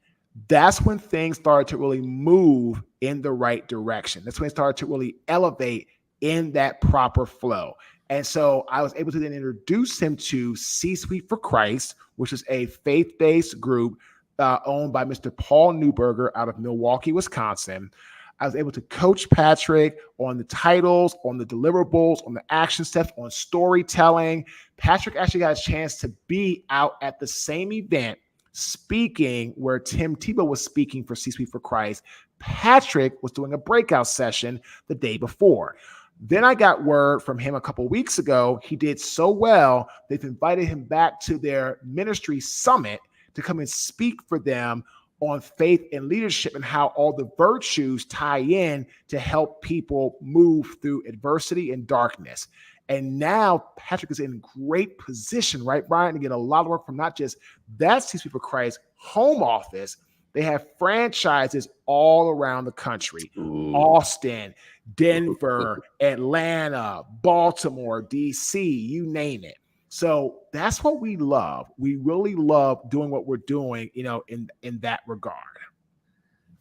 that's when things started to really move in the right direction. That's when it started to really elevate in that proper flow. And so I was able to then introduce him to C-Suite for Christ, which is a faith-based group owned by Mr. Paul Newberger out of Milwaukee, Wisconsin. I was able to coach Patrick on the titles, on the deliverables, on the action steps, on storytelling. Patrick actually got a chance to be out at the same event speaking where Tim Tebow was speaking for C-Suite for Christ. Patrick was doing a breakout session the day before. Then I got word from him a couple of weeks ago. He did so well, they've invited him back to their ministry summit to come and speak for them on faith and leadership and how all the virtues tie in to help people move through adversity and darkness. And now Patrick is in great position, right, Brian, to get a lot of work from not just that C-Suite for Christ home office. They have franchises all around the country. Ooh. Austin, Denver, Atlanta, Baltimore, DC, you name it. So that's what we love. We really love doing what we're doing, in that regard.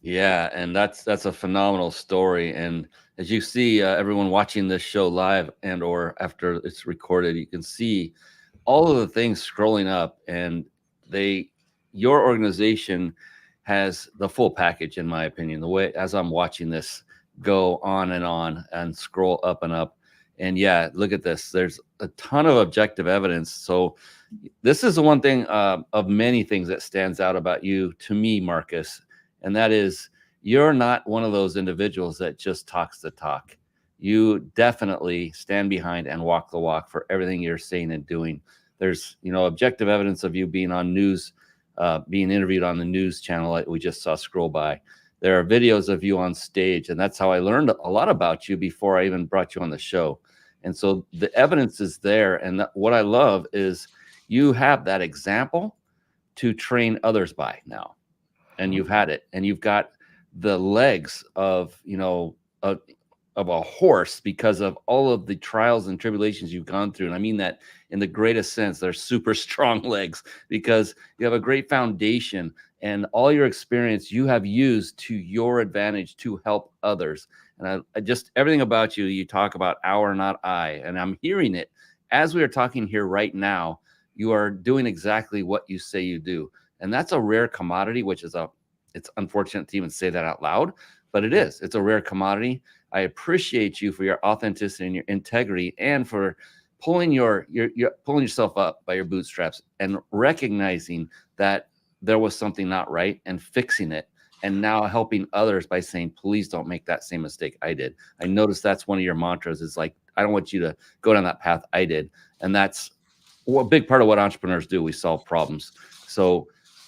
Yeah, and that's a phenomenal story. And as you see, everyone watching this show live and or after it's recorded, you can see all of the things scrolling up, and they your organization has the full package, in my opinion. The way as I'm watching this go on and scroll up and up, and yeah, look at this. There's a ton of objective evidence. So this is the one thing of many things that stands out about you to me, Marcus, and that is you're not one of those individuals that just talks the talk. You definitely stand behind and walk the walk for everything you're saying and doing. There's, objective evidence of you being on news, being interviewed on the news channel like we just saw scroll by. There are videos of you on stage, and that's how I learned a lot about you before I even brought you on the show. And so the evidence is there. And what I love is you have that example to train others by now. And you've had it, and you've got the legs of, of a horse because of all of the trials and tribulations you've gone through. And I mean that in the greatest sense. They're super strong legs because you have a great foundation, and all your experience you have used to your advantage to help others. And I just, everything about you, you talk about our, not I, and I'm hearing it as we are talking here right now. You are doing exactly what you say you do. And that's a rare commodity, which is it's unfortunate to even say that out loud, but it is. It's a rare commodity. I appreciate you for your authenticity and your integrity, and for pulling pulling yourself up by your bootstraps and recognizing that there was something not right and fixing it, and now helping others by saying, please don't make that same mistake I did. I noticed that's one of your mantras is like, I don't want you to go down that path I did. And that's a big part of what entrepreneurs do. We solve problems. So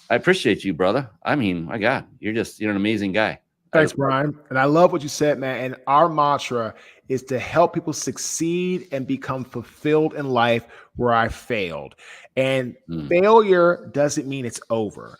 I appreciate you, brother. I mean, my God, you're an amazing guy. Thanks, Brian. And I love what you said, man. And our mantra is to help people succeed and become fulfilled in life where I failed. And failure doesn't mean it's over.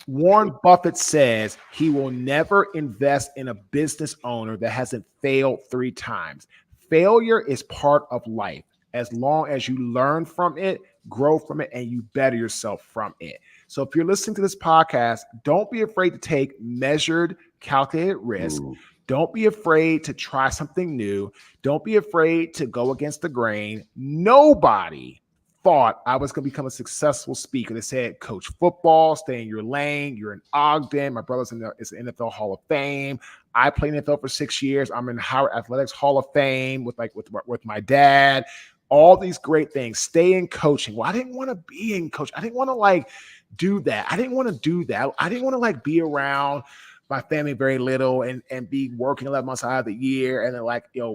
Warren Buffett says he will never invest in a business owner that hasn't failed 3 times. Failure is part of life. As long as you learn from it, grow from it, and you better yourself from it. So if you're listening to this podcast, don't be afraid to take measured, calculated risk. Don't be afraid to try something new. Don't be afraid to go against the grain. Nobody thought I was going to become a successful speaker. They said, coach football, stay in your lane. You're in Ogden. My brother's in the NFL Hall of Fame. I played in the NFL for 6 years. I'm in Howard Athletics Hall of Fame with my dad. All these great things. Stay in coaching. Well, I didn't want to be in coach. I didn't want to do that. I didn't want to do that. I didn't want to be around my family very little and be working 11 months out of the year and then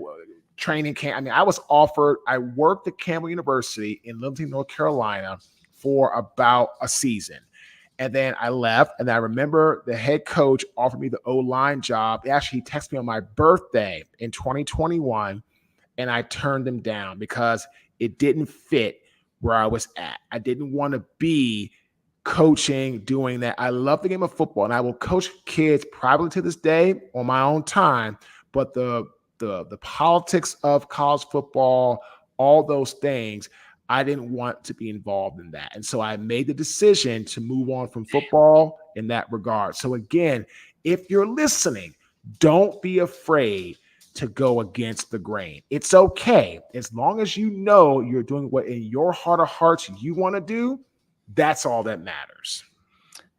training camp. I mean, I worked at Campbell University in Littleton, North Carolina for about a season. And then I left, and I remember the head coach offered me the O-line job. He texted me on my birthday in 2021, and I turned him down because it didn't fit where I was at. I didn't want to be coaching, doing that. I love the game of football, and I will coach kids privately to this day on my own time. But the politics of college football, all those things, I didn't want to be involved in that. And so I made the decision to move on from football in that regard. So again, if you're listening, don't be afraid to go against the grain. It's okay. As long as you know you're doing what in your heart of hearts you want to do, that's all that matters.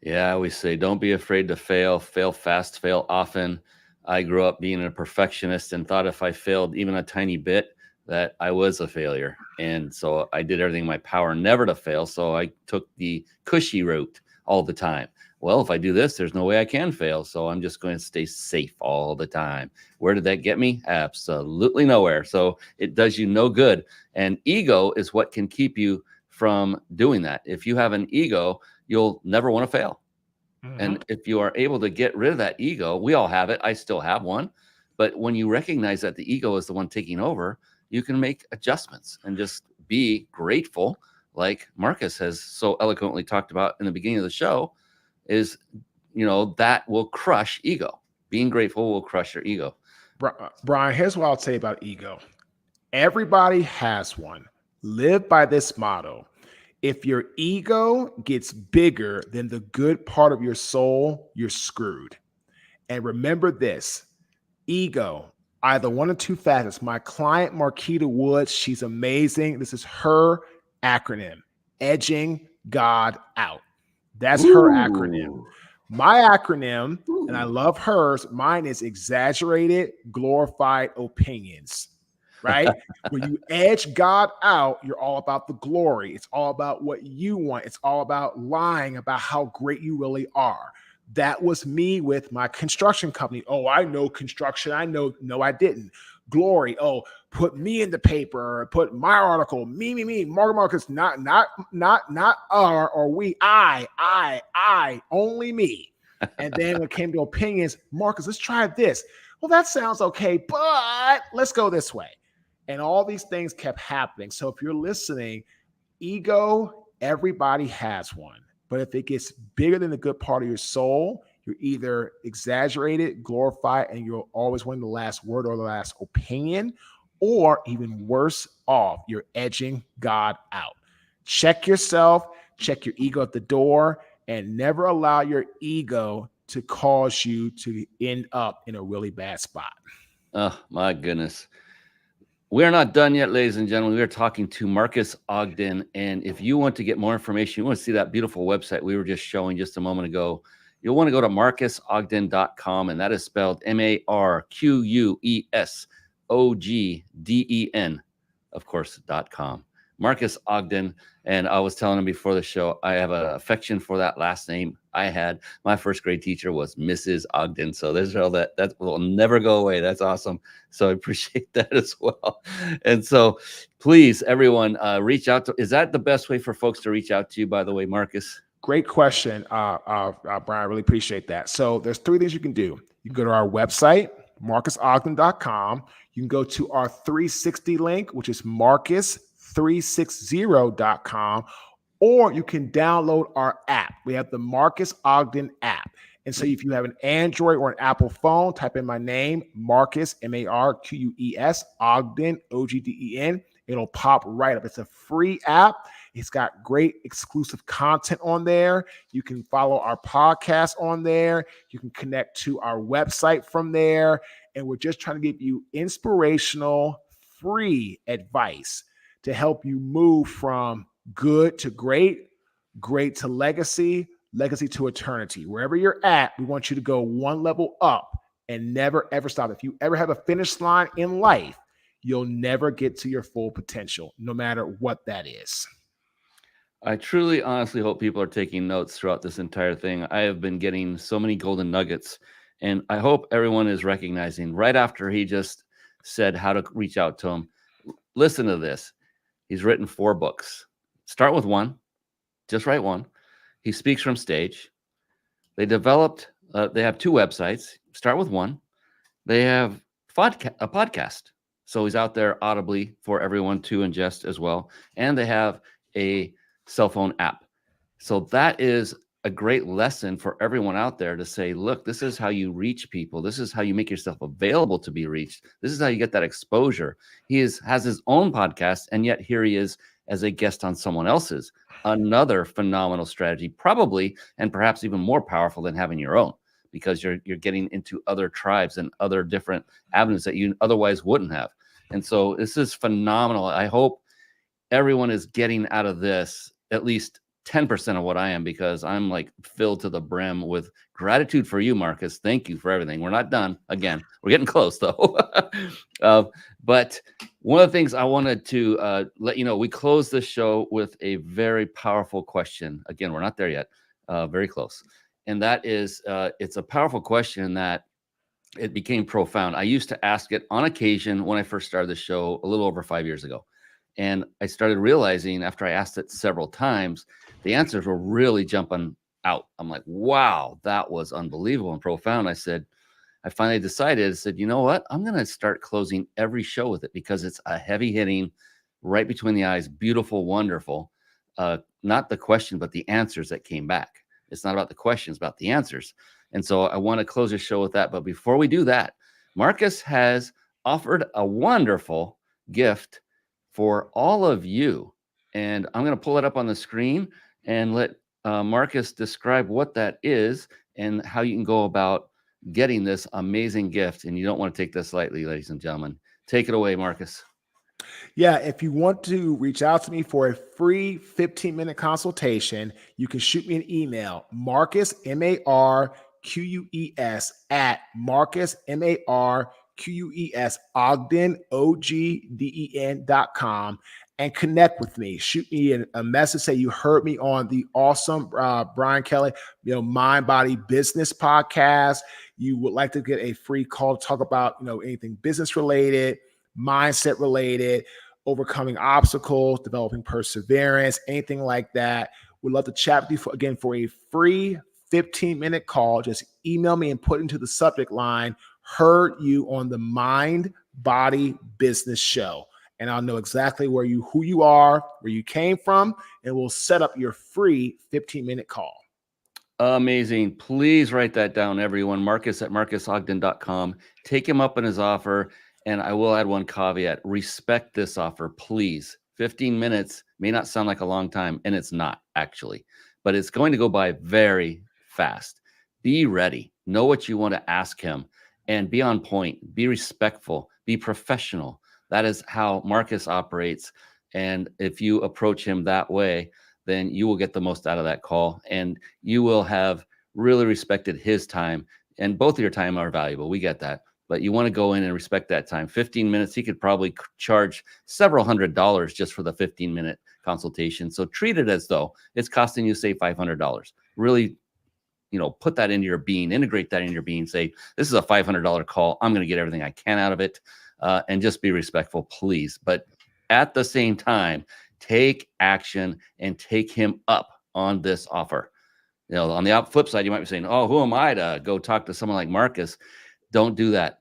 Yeah, we say, don't be afraid to fail fast, fail often. I grew up being a perfectionist and thought if I failed even a tiny bit, that I was a failure. And so I did everything in my power never to fail. So I took the cushy route all the time. Well, if I do this, there's no way I can fail. So I'm just going to stay safe all the time. Where did that get me? Absolutely nowhere. So it does you no good. And ego is what can keep you from doing that. If you have an ego, you'll never want to fail. And if you are able to get rid of that ego, we all have it. I still have one. But when you recognize that the ego is the one taking over, you can make adjustments and just be grateful, like Marcus has so eloquently talked about in the beginning of the show, is, that will crush ego. Being grateful will crush your ego. Brian, here's what I'll say about ego. Everybody has one. Live by this motto. If your ego gets bigger than the good part of your soul, you're screwed. And remember this, ego, either one or two facets. My client, Marquita Woods, she's amazing. This is her acronym, edging God out. That's her acronym. Ooh. My acronym, and I love hers, mine is exaggerated, glorified opinions, right? When you edge God out, you're all about the glory. It's all about what you want. It's all about lying about how great you really are. That was me with my construction company. Oh, I know construction. I know. No, I didn't. Glory. Oh, put me in the paper. Put my article. Me. Marcus. Not our or we. I. Only me. And then when it came to opinions, Marcus, let's try this. Well, that sounds okay, but let's go this way. And all these things kept happening. So if you're listening, ego, everybody has one. But if it gets bigger than the good part of your soul, you're either exaggerated, glorified, and you're always wanting the last word or the last opinion, or even worse off, you're edging God out. Check yourself, check your ego at the door, and never allow your ego to cause you to end up in a really bad spot. Oh, my goodness. We're not done yet, ladies and gentlemen. We're talking to Marques Ogden. And if you want to get more information, you want to see that beautiful website we were just showing just a moment ago, you'll want to go to marquesogden.com. And that is spelled MarquesOgden, of course, .com. Marques Ogden. And I was telling him before the show, I have an affection for that last name. I had my first grade teacher was Mrs. Ogden. So there's all that will never go away. That's awesome. So I appreciate that as well. And so please, everyone, reach out to, is that the best way for folks to reach out to you, by the way, Marques? Great question, Brian. I really appreciate that. So there's three things you can do. You can go to our website, marquesogden.com. You can go to our 360 link, which is marques360.com, or you can download our app. We have the Marques Ogden app. And so if you have an Android or an Apple phone, type in my name, Marques, Marques, Ogden, Ogden. It'll pop right up. It's a free app. It's got great exclusive content on there. You can follow our podcast on there. You can connect to our website from there. And we're just trying to give you inspirational, free advice to help you move from good to great, great to legacy, legacy to eternity. Wherever you're at, we want you to go one level up and never, ever stop. If you ever have a finish line in life, you'll never get to your full potential, no matter what that is. I truly, honestly hope people are taking notes throughout this entire thing. I have been getting so many golden nuggets, and I hope everyone is recognizing right after he just said how to reach out to him. Listen to this. He's written 4 books. Start with one. Just write one. He speaks from stage. They developed, they have 2 websites. Start with one. They have a podcast. So he's out there audibly for everyone to ingest as well. And they have a cell phone app. So that is a great lesson for everyone out there to say, look, this is how you reach people. This is how you make yourself available to be reached. This is how you get that exposure. He has his own podcast, and yet here he is as a guest on someone else's. Another phenomenal strategy, probably, and perhaps even more powerful than having your own, because you're getting into other tribes and other different avenues that you otherwise wouldn't have. And so this is phenomenal. I hope everyone is getting out of this at least 10% of what I am, because I'm like filled to the brim with gratitude for you, Marques. Thank you for everything. We're not done. Again, we're getting close though. But one of the things I wanted to let you know, we close this show with a very powerful question. Again, we're not there yet. Very close. And that is, it's a powerful question that it became profound. I used to ask it on occasion when I first started the show a little over 5 years ago. And I started realizing after I asked it several times, the answers were really jumping out. I'm like, wow, that was unbelievable and profound. I finally decided, I said, you know what? I'm going to start closing every show with it, because it's a heavy hitting, right between the eyes, beautiful, wonderful. Not the question, but the answers that came back. It's not about the questions, about the answers. And so I want to close the show with that. But before we do that, Marques has offered a wonderful gift for all of you. And I'm going to pull it up on the screen and let Marques describe what that is and how you can go about getting this amazing gift. And you don't want to take this lightly, ladies and gentlemen. Take it away, Marques. Yeah, if you want to reach out to me for a free 15-minute consultation, you can shoot me an email, Marques, MARQUES, at Marques, MARQUES, Ogden, OGDEN.com, and connect with me. Shoot me a message, say you heard me on the awesome Brian Kelly, Mind Body Business podcast. You would like to get a free call to talk about, anything business related, mindset related, overcoming obstacles, developing perseverance, anything like that. We'd love to chat with you for a free 15-minute call. Just email me and put into the subject line, heard you on the Mind Body Business Show. And I'll know exactly who you are, where you came from, and we'll set up your free 15-minute call. Amazing. Please write that down, everyone. Marques at marquesogden.com. Take him up on his offer. And I will add one caveat. Respect this offer, please. 15 minutes may not sound like a long time, and it's not, actually. But it's going to go by very fast. Be ready. Know what you want to ask him. And be on point. Be respectful. Be professional. That is how Marques operates. And if you approach him that way, then you will get the most out of that call. And you will have really respected his time. And both of your time are valuable. We get that. But you want to go in and respect that time. 15 minutes, he could probably charge several $100s just for the 15-minute consultation. So treat it as though it's costing you, say, $500. Really, put that into your being, integrate that in your being. Say, this is a $500 call. I'm going to get everything I can out of it, and just be respectful, please. But at the same time, take action and take him up on this offer. On the flip side, you might be saying, oh, who am I to go talk to someone like Marques? Don't do that.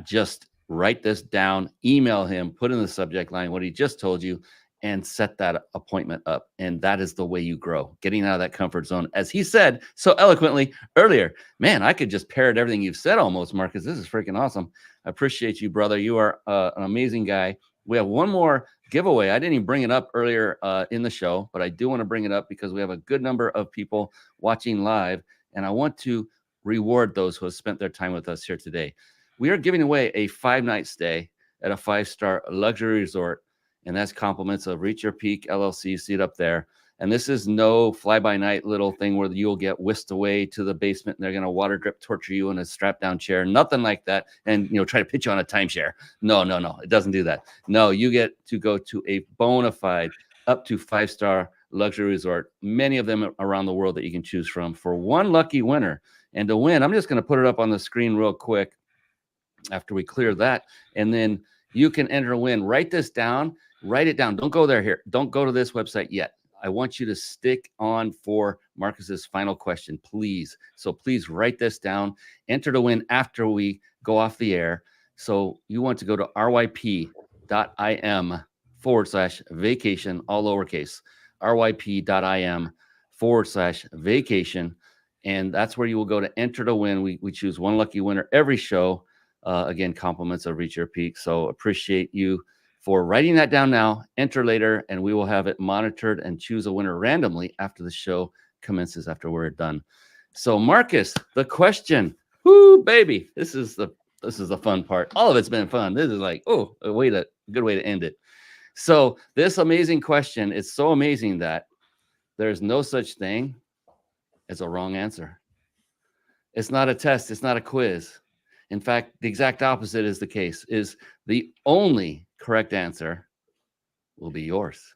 Just write this down, email him, put in the subject line what he just told you, and set that appointment up. And that is the way you grow, getting out of that comfort zone. As he said so eloquently earlier, man, I could just parrot everything you've said almost, Marques. This is freaking awesome. I appreciate you, brother. You are an amazing guy. We have one more giveaway. I didn't even bring it up earlier in the show, but I do want to bring it up because we have a good number of people watching live, and I want to reward those who have spent their time with us here today. We are giving away a 5-night stay at a 5-star luxury resort, and that's compliments of Reach Your Peak LLC. See it up there. And this is no fly-by-night little thing where you'll get whisked away to the basement and they're going to water drip torture you in a strap-down chair. Nothing like that. And, try to pitch you on a timeshare. No. It doesn't do that. No, you get to go to a bona fide up to 5-star luxury resort, many of them around the world that you can choose from, for one lucky winner. And to win, I'm just going to put it up on the screen real quick after we clear that. And then you can enter a win. Write this down. Write it down. Don't go there. Don't go to this website yet. I want you to stick on for Marques's final question, please. So please write this down. Enter to win after we go off the air. So you want to go to ryp.im/vacation, all lowercase, ryp.im/vacation. And that's where you will go to enter to win. We choose one lucky winner every show. Again, compliments of Reach Your Peak. So appreciate you for writing that down now. Enter later, and we will have it monitored and choose a winner randomly after the show commences, after we're done. So Marques, the question. Whoo, baby. This is the fun part. All of it's been fun. This is like, a good way to end it. So this amazing question is so amazing that there's no such thing as a wrong answer. It's not a test. It's not a quiz. In fact, the exact opposite is the case. Is the only correct answer will be yours.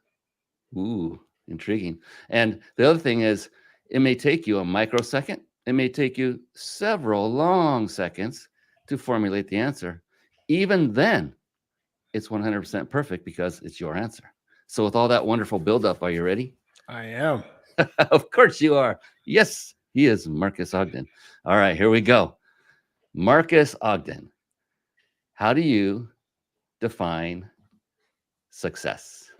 Ooh, intriguing. And the other thing is, it may take you a microsecond. It may take you several long seconds to formulate the answer. Even then, it's 100% perfect because it's your answer. So with all that wonderful buildup, are you ready? I am. Of course you are. Yes, he is Marques Ogden. All right, here we go. Marques Ogden, how do you define success?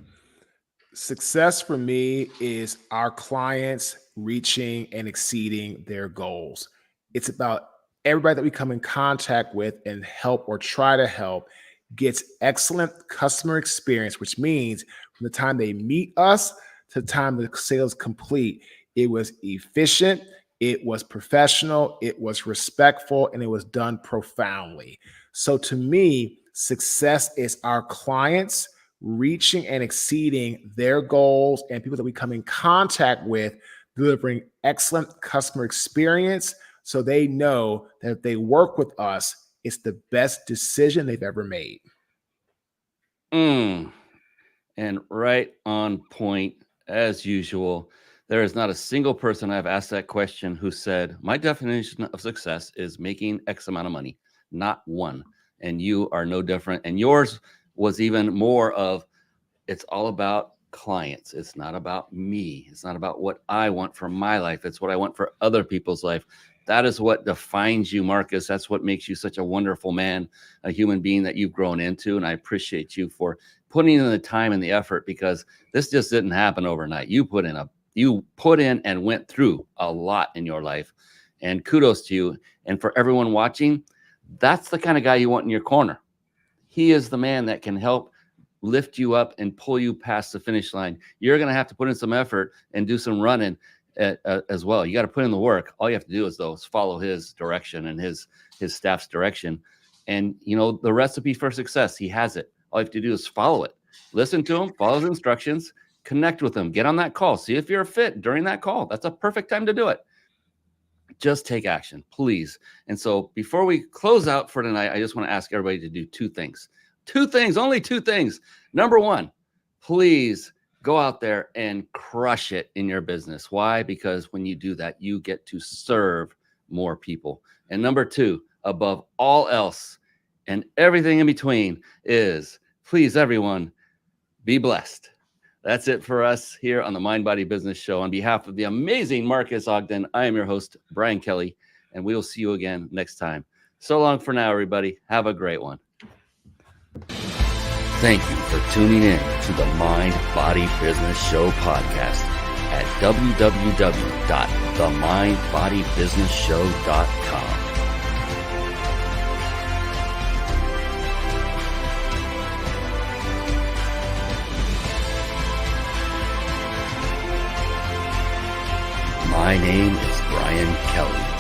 Success for me is our clients reaching and exceeding their goals. It's about everybody that we come in contact with and help or try to help gets excellent customer experience, which means from the time they meet us to the time the sales complete, it was efficient, It was professional, it was respectful, and it was done profoundly. So to me, success is our clients reaching and exceeding their goals and people that we come in contact with, delivering excellent customer experience so they know that if they work with us, it's the best decision they've ever made. And right on point, as usual. There is not a single person I've asked that question who said, my definition of success is making X amount of money. Not one. And you are no different. And yours was even more of, it's all about clients. It's not about me. It's not about what I want for my life. It's what I want for other people's life. That is what defines you, Marques. That's what makes you such a wonderful man, a human being that you've grown into. And I appreciate you for putting in the time and the effort, because this just didn't happen overnight. You put in and went through a lot in your life, and kudos to you. And for everyone watching, that's the kind of guy you want in your corner. He is the man that can help lift you up and pull you past the finish line. You're going to have to put in some effort and do some running as well. You got to put in the work. All you have to do is follow his direction and his staff's direction. And the recipe for success, he has it. All you have to do is follow it. Listen to him, follow his instructions, connect with him, get on that call. See if you're a fit during that call. That's a perfect time to do it. Just take action, please. And so before we close out for tonight, I just want to ask everybody to do two things. Only two things. Number one, please go out there and crush it in your business. Why? Because when you do that, you get to serve more people. And number two, above all else and everything in between, is please, everyone, be blessed. That's it for us here on the Mind Body Business Show. On behalf of the amazing Marques Ogden, I am your host, Brian Kelly, and we will see you again next time. So long for now, everybody. Have a great one. Thank you for tuning in to the Mind Body Business Show podcast at www.themindbodybusinessshow.com. My name is Brian Kelly.